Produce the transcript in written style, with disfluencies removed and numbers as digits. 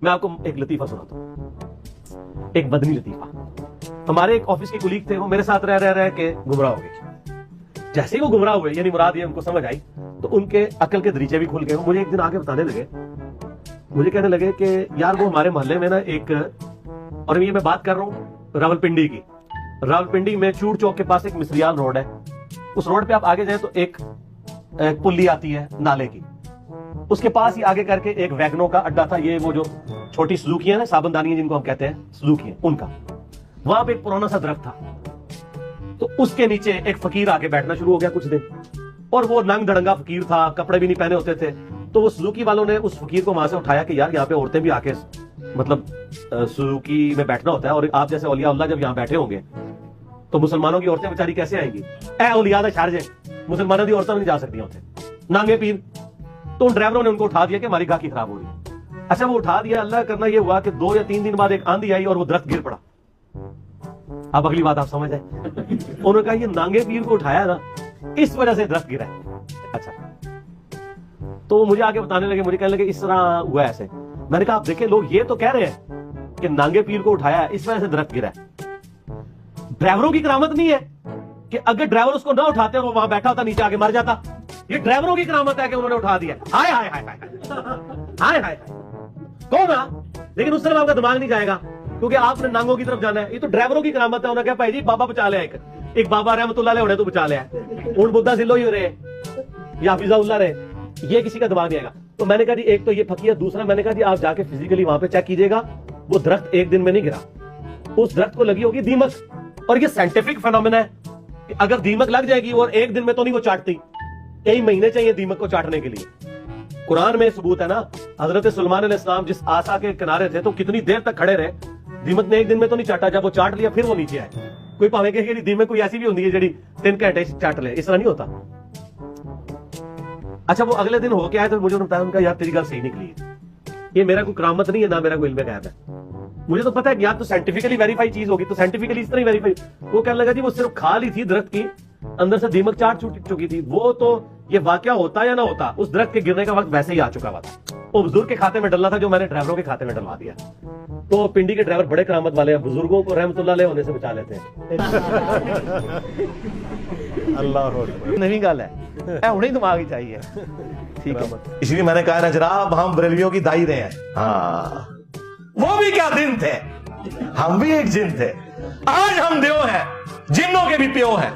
मैं आपको एक लतीफा सुनाता हूं, एक बदनी लतीफा। हमारे एक ऑफिस के कुलीग थे, वो मेरे साथ रह के गुमराह हो गए। जैसे ही वो गुमराह हुए, यानी मुराद ये उनको समझ आई, तो उनके अकल के दरीचे भी खुल गए। मुझे एक दिन आके बताने लगे, मुझे कहने लगे कि यार वो हमारे मोहल्ले में ना एक, और ये मैं बात कर रहा हूं रावलपिंडी की, रावलपिंडी में चूड़ चौक के पास एक मिसरियाल रोड है। उस रोड पे आप आगे जाए तो एक पुल्ली आती है नाले की, उसके पास ही आगे करके एक वैगनों का अड्डा था। ये वो जो छोटी सुजुकियां ना, साबुनदानियां जिनको हम कहते हैं सुजुकियां, उनका वहां पे एक पुराना सा दरख्त था। तो उसके नीचे एक फकीर आके बैठना शुरू हो गया कुछ दिन, और वो नंग धड़ंगा फकीर था, कपड़े भी नहीं पहने होते थे। तो वो सुजुकी वालों ने उस फकीर को वहां से उठाया कि यार यहाँ पे औरतें भी आके मतलब सुजुकी में बैठना होता है, और आप जैसे औलिया अल्लाह जब यहाँ बैठे होंगे तो मुसलमानों की औरतें बेचारी कैसे आएंगी? ए औलिया दा शारजे, मुसलमानों की औरतें नहीं जा सकती होते, नांगे पीर। तो उन ड्राइवरों ने उनको उठा दिया कि हमारी गाकी खराब हो रही है। अच्छा, वो उठा दिया। अल्लाह करना ये हुआ कि 2 या 3 दिन बाद एक आंधी आई और वो दरख्त गिर पड़ा। अब अगली बात आप समझ आए। उन्होंने कहा ये नांगे पीर को उठाया ना, इस वजह से दरख्त गिरा है। अच्छा, तो मुझे आगे बताने लगे, मुझे कहने लगे इस तरह हुआ ऐसे। मैंने कहा आप देखें, लोग ये तो कह रहे हैं कि नांगे पीर को उठाया है, इस वजह से दरख्त गिरा है। ड्राइवरों की करामत नहीं है कि अगर ड्राइवर उसको ना उठाते और वो वहां बैठा होता नीचे आके मर जाता। ये ड्राइवरों की करामत है कि उन्होंने उठा दिया। हाय हाय हाय हाय हाय, कहो ना, लेकिन उस तरफ आपका दिमाग नहीं जाएगा क्योंकि आपने नांगों की तरफ जाना है। ये तो ड्राइवरों की करामत है। उन्होंने कहा भाई जी बाबा बचा लिया, एक बाबा रहमतुल्लाह अलैह होने तो बचा लिया, उन बुद्धा सिल्लो ही रहे या हाफिज़ाउल्लाह रहे, ये किसी का दिमाग नहीं आएगा। तो मैंने कहा जी एक तो ये फकीर, दूसरा मैंने कहा जी आप जाके फिजिकली वहां पे चेक कीजिएगा, वो दरख्त एक दिन में नहीं गिरा, उस दरख्त को लगी होगी दीमक। और ये साइंटिफिक फिनोमेना है कि अगर दीमक लग जाएगी और एक दिन में तो नहीं वो चाटती, कई महीने चाहिए दीमक को चाटने के लिए। कुरान में सबूत है ना, हजरत सुलेमान अलैहिस्सलाम जिस आसा के किनारे थे तो कितनी देर तक खड़े रहे, दीमक ने एक दिन में तो नहीं चाटा। जब वो चाट लिया फिर वो नीचे आए। कोई भावे कि दीमक कोई ऐसी भी होती है जी 3 घंटे चाट ले, इस तरह नहीं होता। अच्छा, वो अगले दिन होके आए तो मुझे बताया, उनका यार तेरी गल सही निकली है, ये मेरा कोई करामत नहीं है ना मेरा कोई इल्म गैब है। मुझे तो पता है कि यार तो साइंटिफिकली वेरीफाई चीज होगी, तो साइंटिफिकली इस तरह वेरीफाई। वो कहने लगा जी वो सिर्फ खाल ही थी दरख्त की, अंदर से दीमक चाट चुकी थी। वो तो ये वाकया होता या ना होता, उस दरख्त के गिरने का वक्त वैसे ही आ चुका हुआ था। वो बुजुर्ग के खाते में डलना था जो मैंने ड्राइवरों के खाते में डलवा दिया। तो पिंडी के ड्राइवर बड़े करामत वाले हैं, बुजुर्गों को रहमतुल्लाह अलैह होने से बचा लेते हैं। अल्लाह नवी गल है, उन्हें दिमाग ही चाहिए। ठीक है, इसलिए मैंने कहा ना जनाब, हम बरेलवियों की दाई रहे हैं। हाँ, वो भी क्या दिन थे, हम भी एक जिन थे। आज हम देव हैं, जिन्नों के भी प्यो हैं।